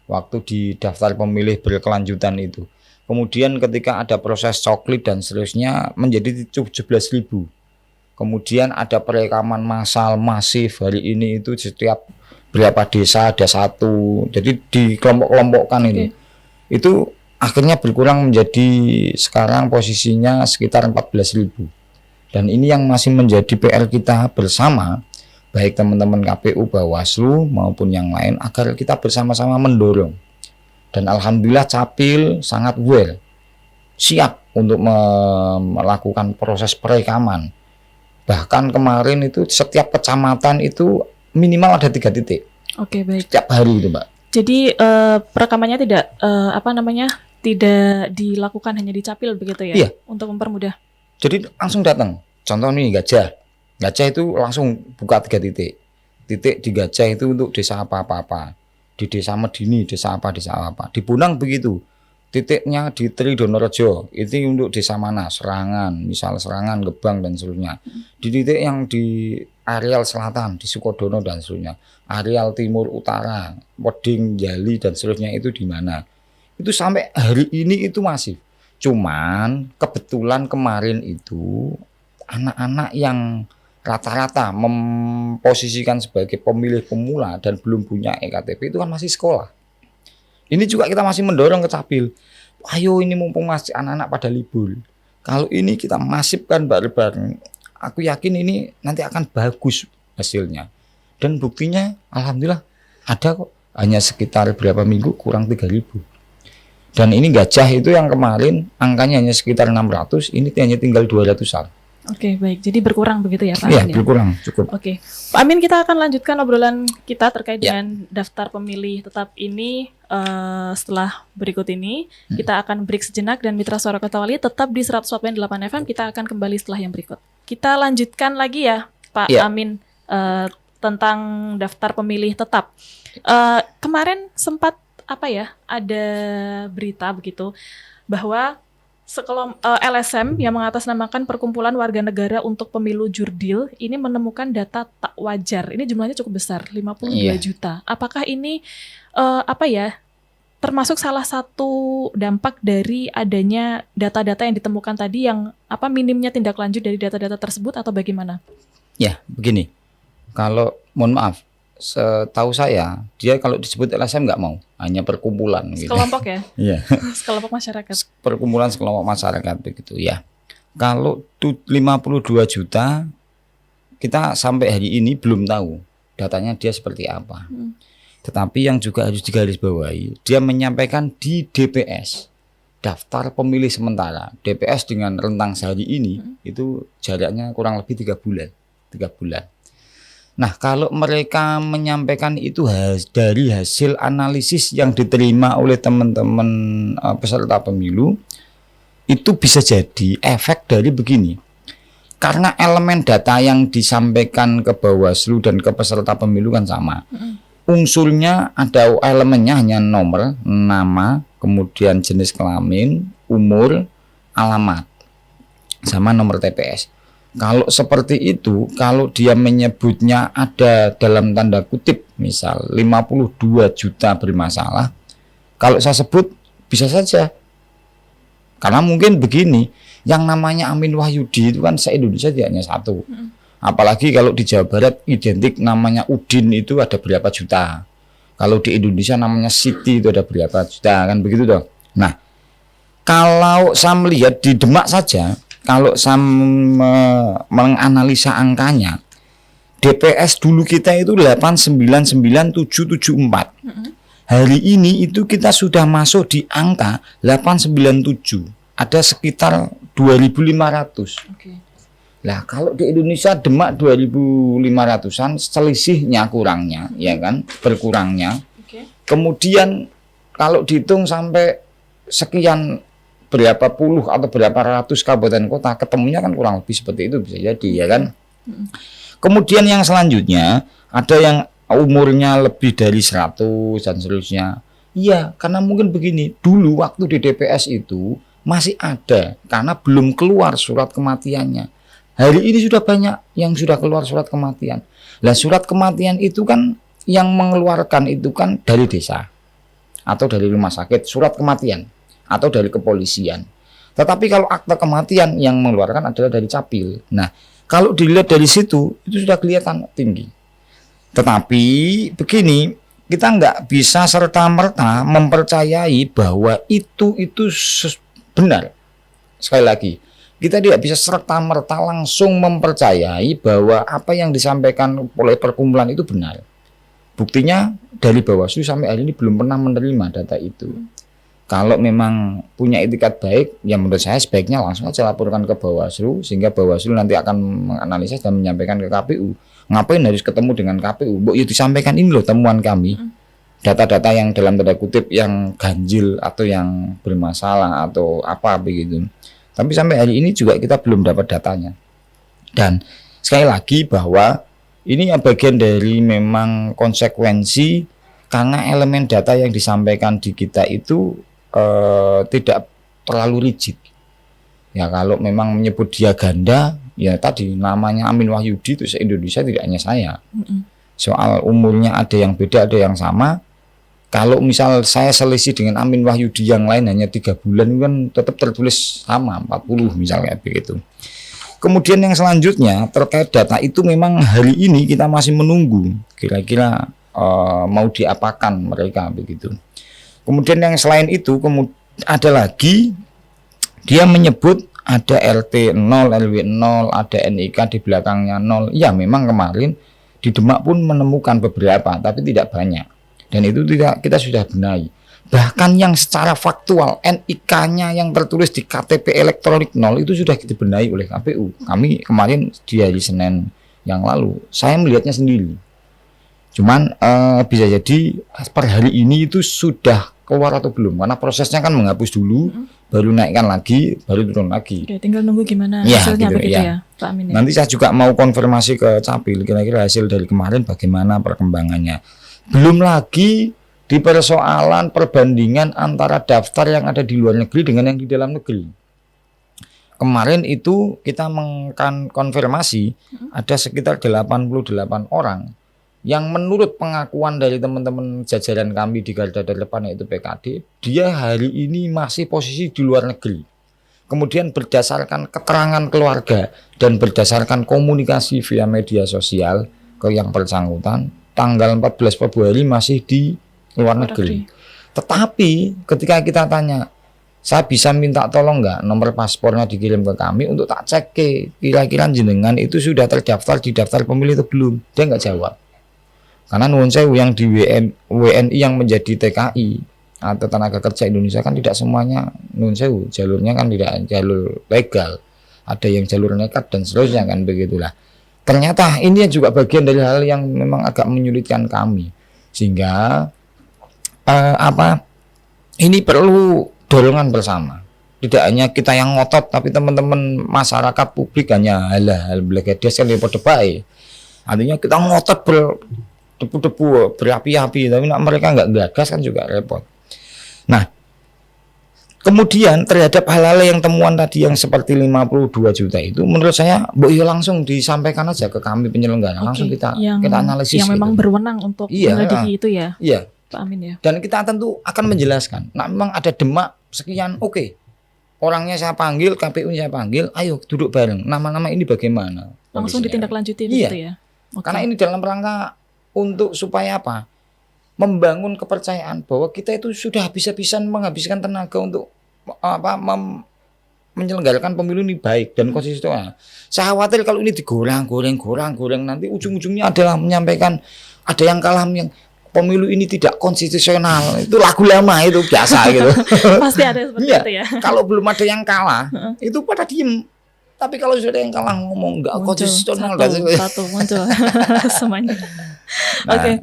waktu di daftar pemilih berkelanjutan itu. Kemudian ketika ada proses coklit dan seterusnya menjadi 17.000. Kemudian ada perekaman massal masif hari ini itu setiap berapa desa ada satu, jadi dikelompok-kelompokkan ini. Itu akhirnya berkurang menjadi sekarang posisinya sekitar 14.000. Dan ini yang masih menjadi PR kita bersama, baik teman-teman KPU, Bawaslu maupun yang lain, agar kita bersama-sama mendorong. Dan alhamdulillah Capil sangat siap untuk melakukan proses perekaman. Bahkan kemarin itu setiap kecamatan itu minimal ada 3 titik. Oke, baik. Setiap hari itu, Mbak. Jadi perekamannya tidak dilakukan hanya di Capil begitu ya? Iya. Untuk mempermudah. Jadi langsung datang. Contoh nih Gajah itu langsung buka 3 titik. Titik di Gajah itu untuk desa apa-apa. Di desa Medini, desa apa. Di Bunang begitu. Titiknya di Tridonorejo, itu untuk desa mana? Serangan, misal Serangan, Gebang dan seterusnya. Di titik yang di areal selatan, di Sukodono dan seterusnya. Areal timur utara, Weding, Jali dan seterusnya itu di mana? Itu sampai hari ini itu masif. Cuman kebetulan kemarin itu anak-anak yang rata-rata memposisikan sebagai pemilih pemula dan belum punya EKTP itu kan masih sekolah. Ini juga kita masih mendorong ke Capil. Ayo ini mumpung masih anak-anak pada libur. Kalau ini kita masifkan bareng-bareng, aku yakin ini nanti akan bagus hasilnya. Dan buktinya alhamdulillah ada kok. Hanya sekitar berapa minggu kurang 3.000. Dan ini Gajah itu yang kemarin angkanya hanya sekitar 600, ini hanya tinggal 200-an. Oke, baik. Jadi berkurang begitu ya Pak Iya, Amin? berkurang cukup. Oke, Pak Amin, kita akan lanjutkan obrolan kita terkait dengan daftar pemilih tetap ini setelah berikut ini. Kita akan break sejenak dan Mitra Suara Kota Wali tetap di 101.8 FM. Kita akan kembali setelah yang berikut. Kita lanjutkan lagi ya Pak Amin tentang daftar pemilih tetap. Kemarin sempat ada berita begitu bahwa LSM yang mengatasnamakan Perkumpulan Warga Negara untuk Pemilu Jurdil ini menemukan data tak wajar. Ini jumlahnya cukup besar, 52 juta. Apakah ini termasuk salah satu dampak dari adanya data-data yang ditemukan tadi yang minimnya tindak lanjut dari data-data tersebut atau bagaimana? Ya, begini. Kalau mohon maaf, setahu saya dia kalau disebut LSM nggak mau, hanya perkumpulan gitu. Sekelompok ya? Iya. Sekelompok masyarakat. Perkumpulan sekelompok masyarakat begitu ya. Kalau 52 juta kita sampai hari ini belum tahu datanya dia seperti apa. Tetapi yang juga harus digarisbawahi, dia menyampaikan di DPS, daftar pemilih sementara. DPS dengan rentang sehari ini itu jaraknya kurang lebih 3 bulan. 3 bulan. Nah, kalau mereka menyampaikan itu dari hasil analisis yang diterima oleh teman-teman peserta pemilu, itu bisa jadi efek dari begini. Karena elemen data yang disampaikan ke Bawaslu dan ke peserta pemilu kan sama. Unsurnya ada elemennya hanya nomor, nama, kemudian jenis kelamin, umur, alamat, sama nomor TPS. Kalau seperti itu, kalau dia menyebutnya ada dalam tanda kutip, misal 52 juta bermasalah, kalau saya sebut bisa saja. Karena mungkin begini, yang namanya Amin Wahyudi itu kan se-Indonesia tidak hanya satu. Apalagi kalau di Jawa Barat identik namanya Udin itu ada berapa juta. Kalau di Indonesia namanya Siti itu ada berapa juta, kan begitu toh. Nah, kalau saya melihat di Demak saja, kalau saya menganalisa angkanya, DPS dulu kita itu 899.774. Hari ini itu kita sudah masuk di angka 897. Ada sekitar 2.500. Lah kalau di Indonesia Demak 2.500-an, selisihnya kurangnya, ya kan, berkurangnya. Kemudian kalau dihitung sampai sekian berapa puluh atau berapa ratus kabupaten kota, ketemunya kan kurang lebih seperti itu bisa jadi, ya kan. Kemudian yang selanjutnya ada yang umurnya lebih dari 100 dan seterusnya. Iya, karena mungkin begini, dulu waktu di DPS itu masih ada karena belum keluar surat kematiannya. Hari ini sudah banyak yang sudah keluar surat kematian. Lah surat kematian itu kan yang mengeluarkan itu kan dari desa atau dari rumah sakit, surat kematian atau dari kepolisian. Tetapi kalau akta kematian yang mengeluarkan adalah dari Capil. Nah, kalau dilihat dari situ itu sudah kelihatan tinggi. Tetapi begini, kita nggak bisa serta-merta mempercayai bahwa itu benar. Sekali lagi, kita tidak bisa serta-merta langsung mempercayai bahwa apa yang disampaikan oleh perkumpulan itu benar. Buktinya dari Bawaslu sampai hari ini belum pernah menerima data itu. Kalau memang punya etikat baik, ya menurut saya sebaiknya langsung aja laporkan ke Bawaslu, sehingga Bawaslu nanti akan menganalisis dan menyampaikan ke KPU. Ngapain harus ketemu dengan KPU? Bu, ya disampaikan ini loh temuan kami. Data-data yang dalam tanda kutip yang ganjil atau yang bermasalah atau apa begitu. Tapi sampai hari ini juga kita belum dapat datanya. Dan sekali lagi bahwa ini bagian dari memang konsekuensi karena elemen data yang disampaikan di kita itu tidak terlalu rigid. Ya kalau memang menyebut dia ganda, ya tadi namanya Amin Wahyudi itu se-Indonesia tidak hanya saya. Soal umurnya ada yang beda, ada yang sama. Kalau misal saya selisih dengan Amin Wahyudi yang lain hanya 3 bulan kan tetap tertulis sama 40 misalnya begitu. Kemudian yang selanjutnya terkait data itu memang hari ini kita masih menunggu kira-kira mau diapakan mereka begitu. Kemudian yang selain itu ada lagi dia menyebut ada RT 0, LW 0, ada NIK di belakangnya 0. Ya memang kemarin di Demak pun menemukan beberapa tapi tidak banyak. Dan itu kita sudah benahi. Bahkan yang secara faktual NIK-nya yang tertulis di KTP elektronik 0 itu sudah kita benahi oleh KPU. Kami kemarin di hari Senin yang lalu saya melihatnya sendiri. Cuman bisa jadi per hari ini itu sudah keluar atau belum, karena prosesnya kan menghapus dulu, baru naikkan lagi, baru turun lagi. Oke, tinggal nunggu gimana ya, hasilnya gitu, begitu ya. Pak Amin. Nanti saya juga mau konfirmasi ke Capil, kira-kira hasil dari kemarin bagaimana perkembangannya. Belum lagi di persoalan perbandingan antara daftar yang ada di luar negeri dengan yang di dalam negeri. Kemarin itu kita mengkonfirmasi ada sekitar 88 orang yang menurut pengakuan dari teman-teman jajaran kami di garda terdepan yaitu PKD, dia hari ini masih posisi di luar negeri. Kemudian berdasarkan keterangan keluarga dan berdasarkan komunikasi via media sosial ke yang bersangkutan, tanggal 14 Februari masih di luar negeri. Tetapi ketika kita tanya, saya bisa minta tolong nggak nomor paspornya dikirim ke kami untuk tak cek kira-kira jenengan itu sudah terdaftar di daftar pemilih atau belum? Dia nggak jawab. Karena nuwun sewu yang di WNI yang menjadi TKI atau tenaga kerja Indonesia kan tidak semuanya nuwun sewu, jalurnya kan tidak jalur legal, ada yang jalur nekat dan seterusnya kan begitulah. Ternyata ini juga bagian dari hal yang memang agak menyulitkan kami, sehingga ini perlu dorongan bersama. Tidak hanya kita yang ngotot, tapi teman-teman masyarakat publik hanya hal blegedes kan pada baik. Artinya kita ngotot debu-debu berapi-api, tapi mereka nggak gagas kan juga repot. Nah, kemudian terhadap hal-hal yang temuan tadi yang seperti 52 juta itu, menurut saya, langsung disampaikan aja ke kami penyelenggara, langsung kita analisis. Yang memang berwenang untuk menyelidiki itu ya, iya. Pak Amin ya. Dan kita tentu akan menjelaskan. Nah, memang ada Demak sekian, oke. Orangnya saya panggil, KPU saya panggil, ayo duduk bareng. Nama-nama ini bagaimana? Langsung ditindaklanjuti gitu ya. Karena ini dalam rangka untuk supaya apa? Membangun kepercayaan bahwa kita itu sudah habis-habisan menghabiskan tenaga untuk menyelenggarakan pemilu ini baik dan konsisten. Saya khawatir kalau ini digoreng nanti ujung-ujungnya adalah menyampaikan ada yang kalah yang pemilu ini tidak konstitusional. Itu lagu lama itu biasa gitu. Pasti ada seperti itu ya. Kalau belum ada yang kalah, itu pada diem. Tapi kalau sudah yang kalah ngomong enggak konstitusional satu muncul semuanya. Oke.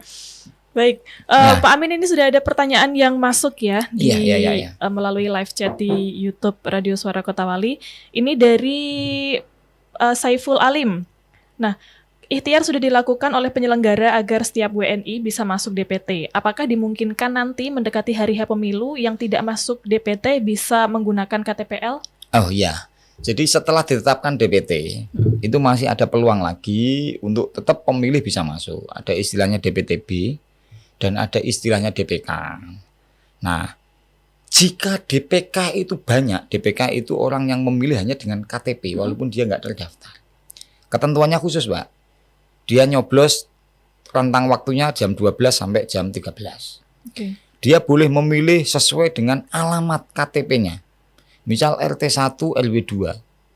Baik, Pak Amin, ini sudah ada pertanyaan yang masuk ya melalui live chat di YouTube Radio Suara Kota Wali. Ini dari Saiful Alim. Nah, ikhtiar sudah dilakukan oleh penyelenggara agar setiap WNI bisa masuk DPT. Apakah dimungkinkan nanti mendekati hari H pemilu yang tidak masuk DPT bisa menggunakan KTPL? Oh iya. Jadi setelah ditetapkan DPT, itu masih ada peluang lagi untuk tetap pemilih bisa masuk. Ada istilahnya DPTB dan ada istilahnya DPK. Nah, jika DPK itu banyak, DPK itu orang yang memilih hanya dengan KTP walaupun dia nggak terdaftar. Ketentuannya khusus, Pak. Dia nyoblos rentang waktunya jam 12 sampai jam 13. Oke. Dia boleh memilih sesuai dengan alamat KTP-nya. Misal RT1 RW2.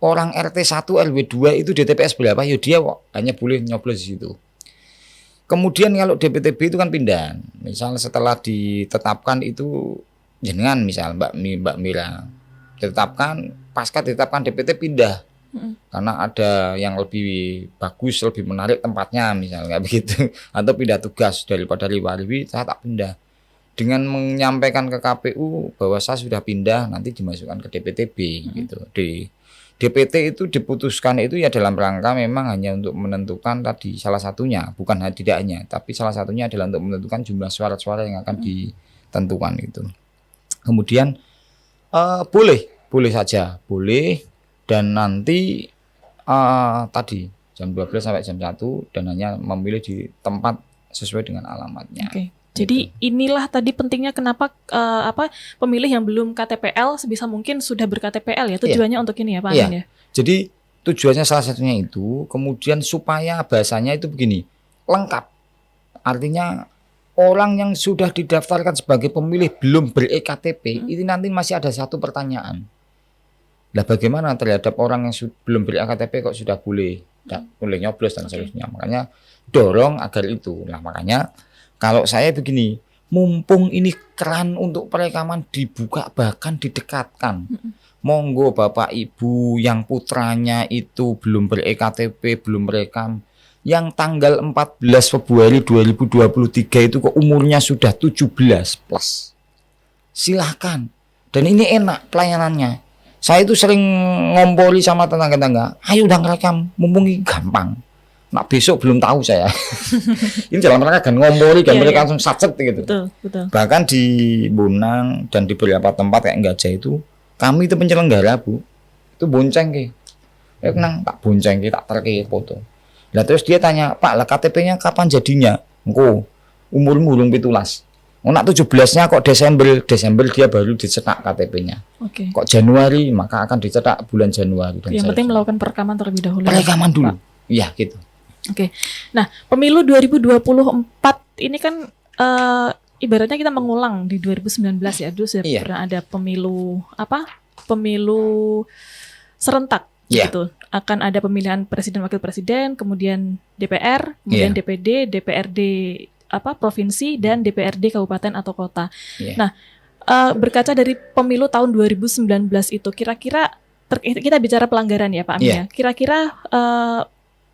Orang RT1 RW2 itu di TPS berapa? Ya dia hanya boleh nyoblos di situ. Kemudian kalau DPTB itu kan pindahan. Misal setelah ditetapkan itu jenengan misal Mbak Mira ditetapkan, pasca ditetapkan DPT pindah. Karena ada yang lebih bagus, lebih menarik tempatnya misalnya begitu, atau pindah tugas daripada riwa-riwi, saya tak pindah. Dengan menyampaikan ke KPU bahwa saya sudah pindah, nanti dimasukkan ke DPTB gitu. Di DPT itu diputuskan itu ya dalam rangka memang hanya untuk menentukan tadi salah satunya, bukan tidak hanya, tapi salah satunya adalah untuk menentukan jumlah suara-suara yang akan ditentukan itu. Kemudian boleh saja, boleh. Dan nanti tadi jam 12 sampai jam 1 dan hanya memilih di tempat sesuai dengan alamatnya. Oke. Jadi inilah tadi pentingnya kenapa pemilih yang belum KTPL sebisa mungkin sudah ber-KTPL ya. Tujuannya untuk ini ya Pak Amin ya. Jadi tujuannya salah satunya itu, kemudian supaya bahasanya itu begini, lengkap. Artinya orang yang sudah didaftarkan sebagai pemilih belum ber-EKTP, ini nanti masih ada satu pertanyaan. Nah, bagaimana terhadap orang yang belum ber-KTP kok sudah boleh nyoblos dan seterusnya. Makanya dorong agar itu. Nah, makanya kalau saya begini, mumpung ini keran untuk perekaman dibuka bahkan didekatkan. Monggo Bapak Ibu yang putranya itu belum ber-KTP, belum merekam, yang tanggal 14 Februari 2023 itu kok umurnya sudah 17 plus. Silahkan. Dan ini enak pelayanannya. Saya itu sering ngompoli sama tetangga-tetangga, ayo udah ngerekam, mumpung gampang. Nah besok belum tahu saya. Ini dalam rangka kan ngompoli, mereka langsung satset gitu. Betul. Bahkan di Bonang dan di beberapa tempat kayak Gajah itu, kami itu penyelenggara Bu, itu bonceng ke. Nang tak bonceng ke, tak terke foto. Nah terus dia tanya, Pak lah KTP-nya kapan jadinya? Engko umurmu belum 17. Nak 17-nya kok Desember dia baru dicetak KTP-nya. Oke. Kok Januari, maka akan dicetak bulan Januari. Dan yang penting melakukan perekaman terlebih dahulu. Perekaman dulu. Iya, gitu. Oke. Nah, pemilu 2024 ini kan ibaratnya kita mengulang di 2019 ya. Dulu sudah pernah ada pemilu Pemilu serentak gitu. Akan ada pemilihan presiden wakil presiden, kemudian DPR, kemudian DPD, DPRD provinsi dan DPRD kabupaten atau kota. Nah, berkaca dari pemilu tahun 2019 itu kira-kira kita bicara pelanggaran ya Pak Amin ya. Kira-kira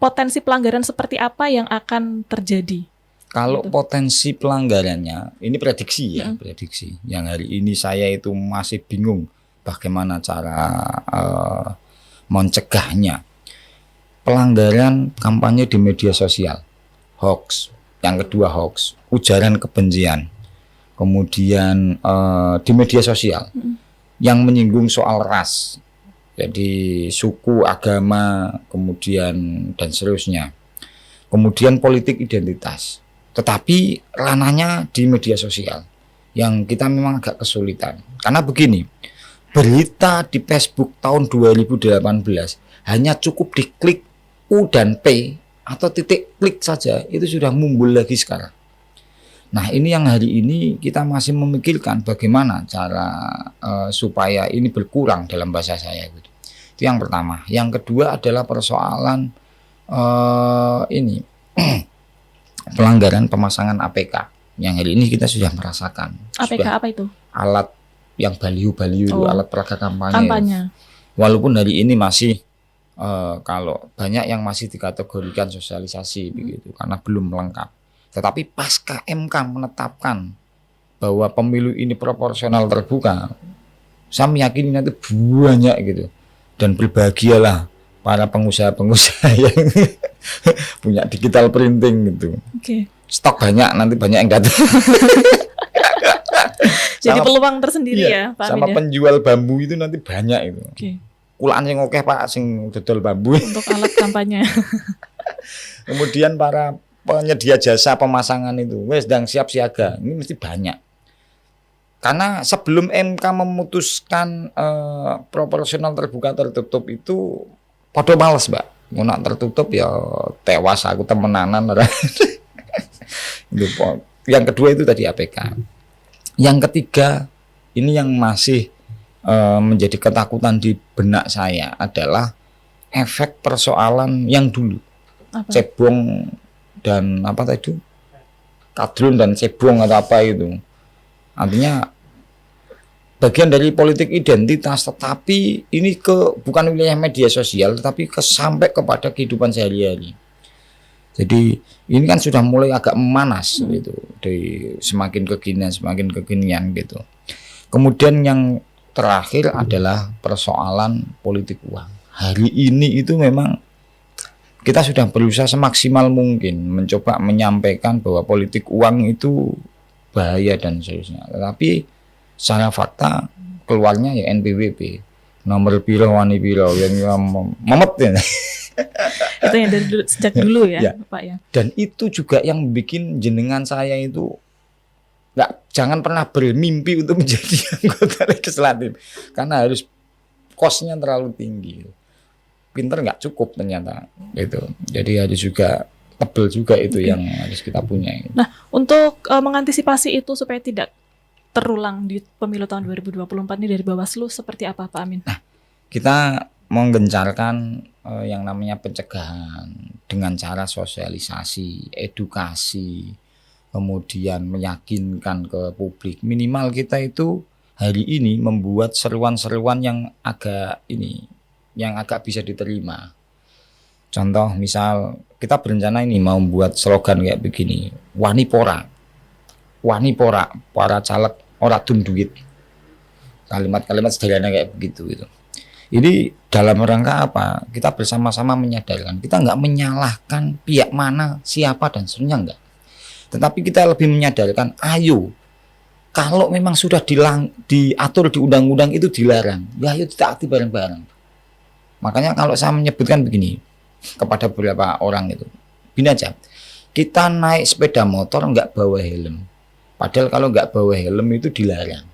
potensi pelanggaran seperti apa yang akan terjadi? Kalau potensi pelanggarannya, ini prediksi ya, prediksi. Yang hari ini saya itu masih bingung bagaimana cara mencegahnya. Pelanggaran kampanye di media sosial, hoax. Yang kedua hoax, ujaran kebencian. Kemudian di media sosial yang menyinggung soal ras. Jadi suku, agama, kemudian dan seterusnya. Kemudian politik identitas. Tetapi ranahnya di media sosial yang kita memang agak kesulitan. Karena begini, berita di Facebook tahun 2018 hanya cukup diklik U dan P atau titik klik saja itu sudah muncul lagi sekarang. Nah ini yang hari ini kita masih memikirkan bagaimana cara supaya ini berkurang dalam bahasa saya gitu. Itu yang pertama. Yang kedua adalah persoalan ini pelanggaran pemasangan APK yang hari ini kita sudah merasakan. APK apa itu? Alat yang baliho-baliho itu, alat peraga kampanye. Walaupun hari ini masih kalau banyak yang masih dikategorikan sosialisasi begitu karena belum lengkap. Tetapi pasca MK menetapkan bahwa pemilu ini proporsional terbuka, saya meyakini nanti banyak gitu. Dan berbahagialah para pengusaha-pengusaha yang punya digital printing gitu. Stok banyak, nanti banyak yang datang. Jadi peluang tersendiri ya Pak Amin. Sama penjual bambu itu nanti banyak itu. Kulaan sing oke Pak sing dodol bambu untuk alat kampanye. Kemudian para penyedia jasa pemasangan itu wes sedang siap siaga. Ini mesti banyak. Karena sebelum MK memutuskan proporsional terbuka tertutup itu podo males, Mbak. Mau nak tertutup ya tewas aku temenanan. Yang kedua itu tadi APK. Yang ketiga ini yang masih menjadi ketakutan di benak saya adalah efek persoalan yang dulu. Apa? Cebong dan apa tadi? Kadrun dan cebong atau apa itu. Artinya bagian dari politik identitas, tetapi ini bukan wilayah media sosial, tetapi sampai kepada kehidupan sehari-hari. Jadi ini kan sudah mulai agak memanas gitu, semakin kekinian gitu. Kemudian yang terakhir adalah persoalan politik uang. Hari ini itu memang kita sudah berusaha semaksimal mungkin mencoba menyampaikan bahwa politik uang itu bahaya dan seterusnya. Tetapi secara fakta keluarnya ya NPWP, nomor piro wani piro yang memet ya. Itu yang dari dulu, sejak dulu ya, Pak ya. Dan itu juga yang bikin jenengan saya itu jangan pernah bermimpi untuk menjadi anggota legislatif karena harus kosnya terlalu tinggi. Pinter nggak cukup ternyata gitu. Jadi harus juga tebel juga itu yang harus kita punya. Nah, untuk mengantisipasi itu supaya tidak terulang di pemilu tahun 2024 ini dari Bawaslu seperti apa, Pak Amin? Nah, kita menggencarkan yang namanya pencegahan dengan cara sosialisasi, edukasi, kemudian meyakinkan ke publik. Minimal kita itu hari ini membuat seruan-seruan yang agak bisa diterima. Contoh misal kita berencana ini mau buat slogan kayak begini, wani pora, para caleg ora dum duit. Kalimat-kalimat sederhana kayak begitu gitu. Ini dalam rangka apa? Kita bersama-sama menyadarkan, kita nggak menyalahkan pihak mana, siapa dan seterusnya enggak. Tetapi kita lebih menyadarkan, ayo kalau memang sudah diatur di undang-undang itu dilarang, ya ayo ditaati bareng-bareng. Makanya kalau saya menyebutkan begini kepada beberapa orang itu, gini aja, kita naik sepeda motor nggak bawa helm, padahal kalau nggak bawa helm itu dilarang.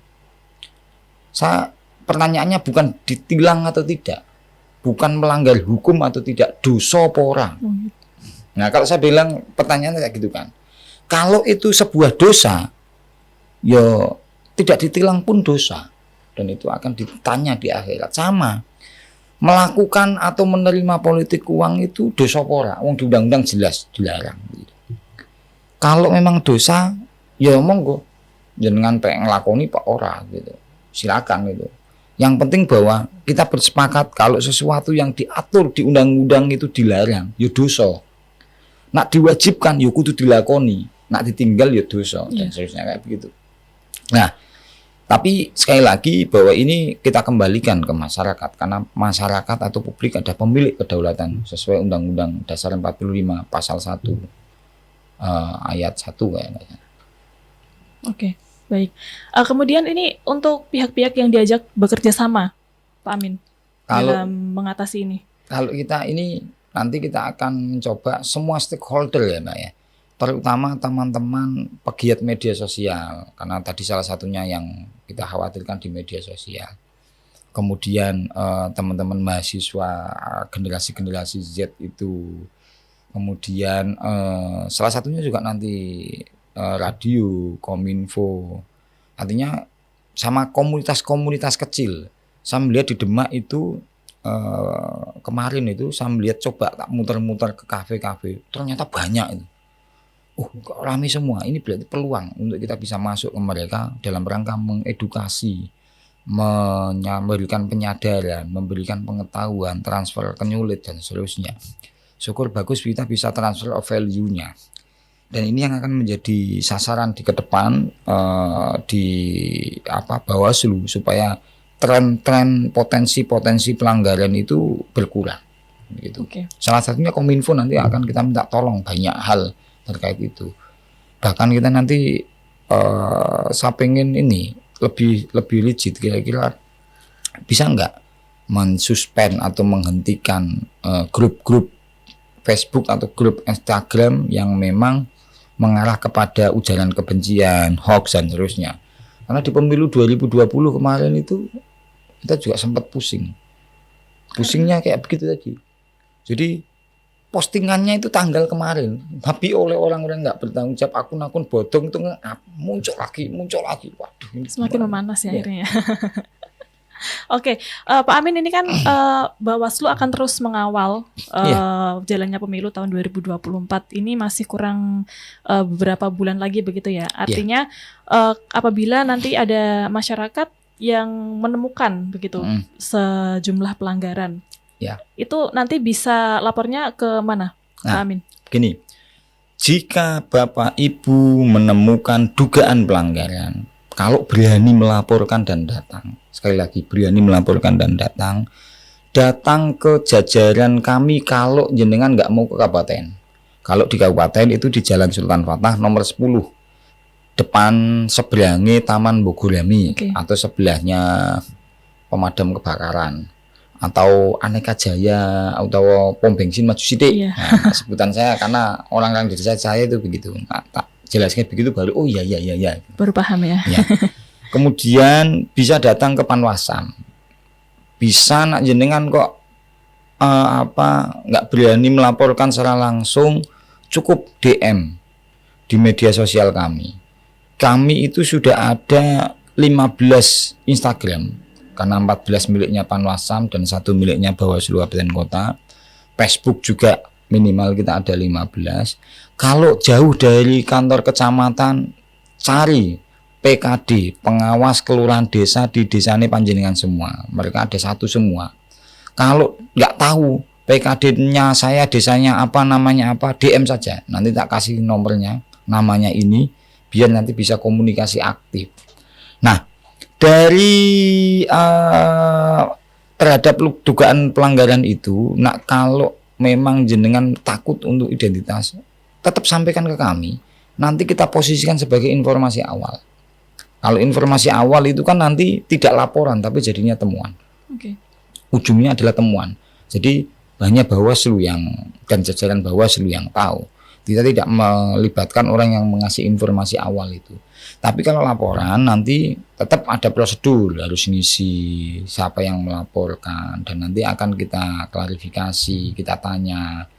Pertanyaannya bukan ditilang atau tidak, bukan melanggar hukum atau tidak, dosa apa orang. Nah kalau saya bilang pertanyaannya kayak gitu kan, kalau itu sebuah dosa, ya tidak ditilang pun dosa, dan itu akan ditanya di akhirat. Sama melakukan atau menerima politik uang itu dosa pora, wong di undang-undang jelas dilarang. Kalau memang dosa, ya monggo jenengan pengen nglakoni pak ora gitu, silakan gitu. Yang penting bahwa kita bersepakat kalau sesuatu yang diatur di undang-undang itu dilarang, ya dosa. Nak diwajibkan, ya kudu dilakoni. Nak ditinggal, ya dosa dan seterusnya kayak begitu. Nah, tapi sekali lagi bahwa ini kita kembalikan ke masyarakat karena masyarakat atau publik ada pemilik kedaulatan sesuai Undang-Undang Dasar 45 Pasal 1 ayat 1 kayaknya. Oke, baik. Kemudian ini untuk pihak-pihak yang diajak bekerja sama, Pak Amin, dalam mengatasi ini. Kalau kita ini nanti kita akan mencoba semua stakeholder ya Mbak ya. Terutama teman-teman pegiat media sosial, karena tadi salah satunya yang kita khawatirkan di media sosial. Kemudian teman-teman mahasiswa generasi Z itu, kemudian salah satunya juga nanti radio, Kominfo, artinya sama komunitas-komunitas kecil. Saya melihat di Demak itu kemarin itu saya melihat coba tak muter-muter ke kafe-kafe, ternyata banyak itu. Kok rame semua. Ini berarti peluang untuk kita bisa masuk ke mereka dalam rangka mengedukasi, memberikan penyadaran, memberikan pengetahuan, transfer ke nyulit dan seterusnya. Syukur bagus kita bisa transfer of value-nya. Dan ini yang akan menjadi sasaran di ke depan di Bawaslu supaya tren-tren potensi pelanggaran itu berkurang. Gitu. Okay. Salah satunya Kominfo nanti akan kita minta tolong banyak hal terkait itu. Bahkan kita nanti saya pengen ini lebih rigid, kira-kira bisa nggak mensuspend atau menghentikan grup-grup Facebook atau grup Instagram yang memang mengarah kepada ujaran kebencian, hoax dan seterusnya. Karena di pemilu 2020 kemarin itu kita juga sempat pusingnya kayak begitu tadi. Jadi postingannya itu tanggal kemarin, tapi oleh orang-orang nggak bertanggung jawab, akun-akun bodong itu muncul lagi. Waduh, ini Semakin memanas ya akhirnya. Oke, Pak Amin, ini kan Bawaslu akan terus mengawal jalannya pemilu tahun 2024. Ini masih kurang beberapa bulan lagi begitu ya. Artinya apabila nanti ada masyarakat yang menemukan begitu sejumlah pelanggaran, itu nanti bisa lapornya ke mana, Pak Amin? Begini, jika Bapak Ibu menemukan dugaan pelanggaran, kalau berani melaporkan dan datang, sekali lagi berani melaporkan dan datang ke jajaran kami. Kalau jenengan nggak mau ke kabupaten, kalau di kabupaten itu di Jalan Sultan Fatah nomor 10, depan seberangnya Taman Bogorami, atau sebelahnya pemadam kebakaran, atau Aneka Jaya, atau pom bensin maju sidik. Nah, sebutan saya karena orang-orang di desa saya itu begitu. Nah, tak jelasnya begitu baru oh iya. Baru paham ya. Kemudian bisa datang ke Panwasam. Bisa nak jenengan kok nggak berani melaporkan secara langsung, cukup DM di media sosial kami. Kami itu sudah ada 15 Instagram, karena 14 miliknya Panwasam dan 1 miliknya Bawaslu Kabupaten Kota. Facebook juga minimal kita ada 15. Kalau jauh dari kantor kecamatan, cari PKD, pengawas kelurahan desa di desanya panjenengan semua. Mereka ada satu semua. Kalau nggak tahu PKD-nya saya, desanya apa, namanya apa, DM saja. Nanti tak kasih nomornya, namanya ini, biar nanti bisa komunikasi aktif. Nah, dari terhadap dugaan pelanggaran itu, kalau memang jenengan takut untuk identitas, tetap sampaikan ke kami. Nanti kita posisikan sebagai informasi awal. Kalau informasi awal itu kan nanti tidak laporan, tapi jadinya temuan. Ujungnya adalah temuan. Jadi hanya Bawaslu dan jajaran Bawaslu yang tahu. Kita tidak melibatkan orang yang mengasih informasi awal itu. Tapi kalau laporan nanti tetap ada prosedur, harus ngisi siapa yang melaporkan, dan nanti akan kita klarifikasi, kita tanya.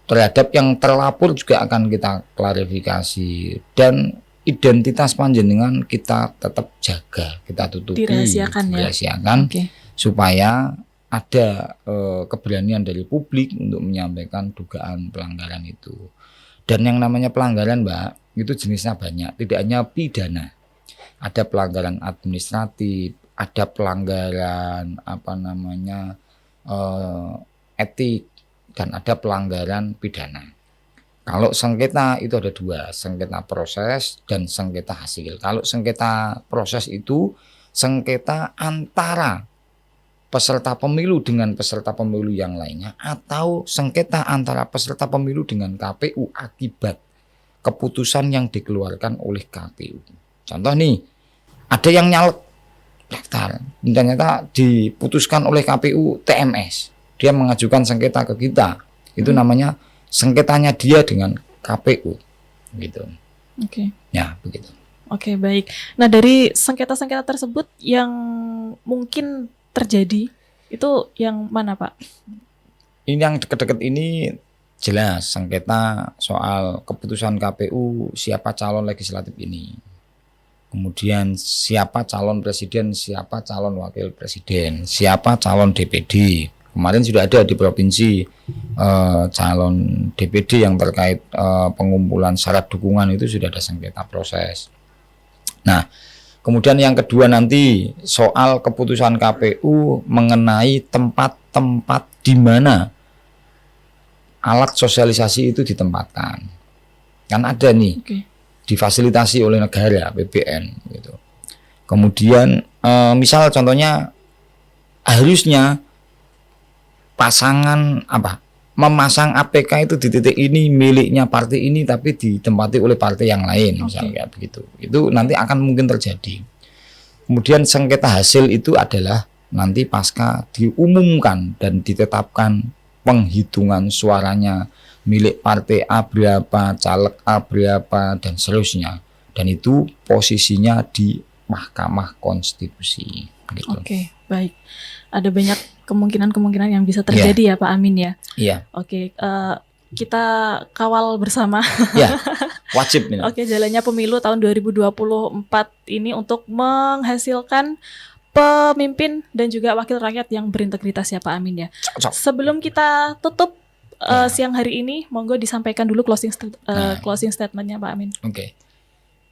Terhadap yang terlapor juga akan kita klarifikasi, dan identitas panjenengan kita tetap jaga, kita tutupi, dirahasiakan supaya ada keberanian dari publik untuk menyampaikan dugaan pelanggaran itu. Dan yang namanya pelanggaran, Mbak, itu jenisnya banyak, tidak hanya pidana. Ada pelanggaran administratif, ada pelanggaran etik, dan ada pelanggaran pidana. Kalau sengketa itu ada dua, sengketa proses dan sengketa hasil. Kalau sengketa proses itu sengketa antara peserta pemilu dengan peserta pemilu yang lainnya, atau sengketa antara peserta pemilu dengan KPU akibat keputusan yang dikeluarkan oleh KPU. Contoh nih, ada yang nyalek daftar, ternyata diputuskan oleh KPU TMS, dia mengajukan sengketa ke kita, itu namanya sengketanya dia dengan KPU, gitu. Ya, begitu. Baik. Nah, dari sengketa-sengketa tersebut yang mungkin terjadi itu yang mana, Pak? Ini yang dekat-dekat ini jelas sengketa soal keputusan KPU siapa calon legislatif ini. Kemudian siapa calon presiden, siapa calon wakil presiden, siapa calon DPD. Kemarin sudah ada di provinsi calon DPD yang terkait pengumpulan syarat dukungan, itu sudah ada sengketa proses. Nah, kemudian yang kedua nanti soal keputusan KPU mengenai tempat-tempat di mana alat sosialisasi itu ditempatkan. Kan ada nih, difasilitasi oleh negara, APBN gitu. Kemudian misal contohnya harusnya memasang APK itu di titik ini miliknya partai ini tapi ditempati oleh partai yang lain, misalnya begitu. Itu nanti akan mungkin terjadi. Kemudian sengketa hasil itu adalah nanti pasca diumumkan dan ditetapkan penghitungan suaranya milik partai A berapa, caleg A berapa, dan seterusnya. Dan itu posisinya di Mahkamah Konstitusi. Gitu. Baik. Ada banyak kemungkinan-kemungkinan yang bisa terjadi ya Pak Amin ya. Iya. Oke, kita kawal bersama. Ya, wajib nih. Oke, jalannya pemilu tahun 2024 ini untuk menghasilkan pemimpin dan juga wakil rakyat yang berintegritas ya Pak Amin ya. Cocok. Sebelum kita tutup siang hari ini, monggo disampaikan dulu closing statementnya Pak Amin. Oke.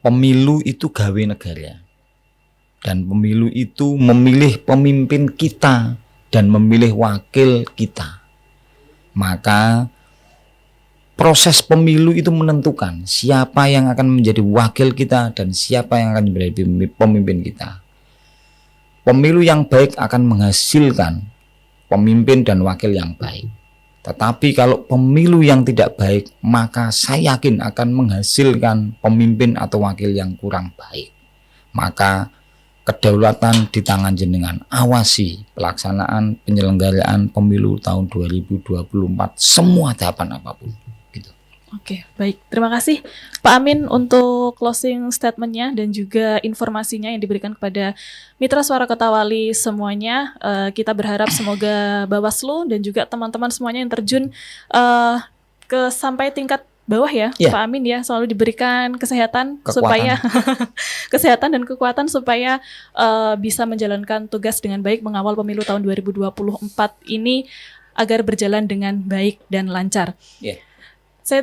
Pemilu itu gawe negara. Dan pemilu itu memilih pemimpin kita dan memilih wakil kita. Maka proses pemilu itu menentukan siapa yang akan menjadi wakil kita dan siapa yang akan menjadi pemimpin kita. Pemilu yang baik akan menghasilkan pemimpin dan wakil yang baik. Tetapi kalau pemilu yang tidak baik, maka saya yakin akan menghasilkan pemimpin atau wakil yang kurang baik. Maka kedaulatan di tangan jenengan, awasi pelaksanaan penyelenggaraan pemilu tahun 2024 semua tahapan apapun. Gitu. Oke, baik. Terima kasih Pak Amin untuk closing statementnya dan juga informasinya yang diberikan kepada Mitra Suara Kota Wali semuanya. Kita berharap semoga Bawaslu dan juga teman-teman semuanya yang terjun ke sampai tingkat bawah ya, Pak Amin ya, selalu diberikan kesehatan supaya kesehatan dan kekuatan supaya bisa menjalankan tugas dengan baik mengawal pemilu tahun 2024 ini agar berjalan dengan baik dan lancar. Saya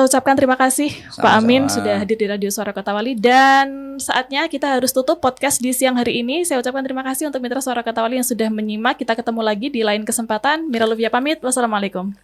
ucapkan terima kasih Pak Amin sudah hadir di Radio Suara Kota Wali, dan saatnya kita harus tutup podcast di siang hari ini. Saya ucapkan terima kasih untuk Mitra Suara Kota Wali yang sudah menyimak. Kita ketemu lagi di lain kesempatan. Mira Luvia pamit. Wassalamualaikum.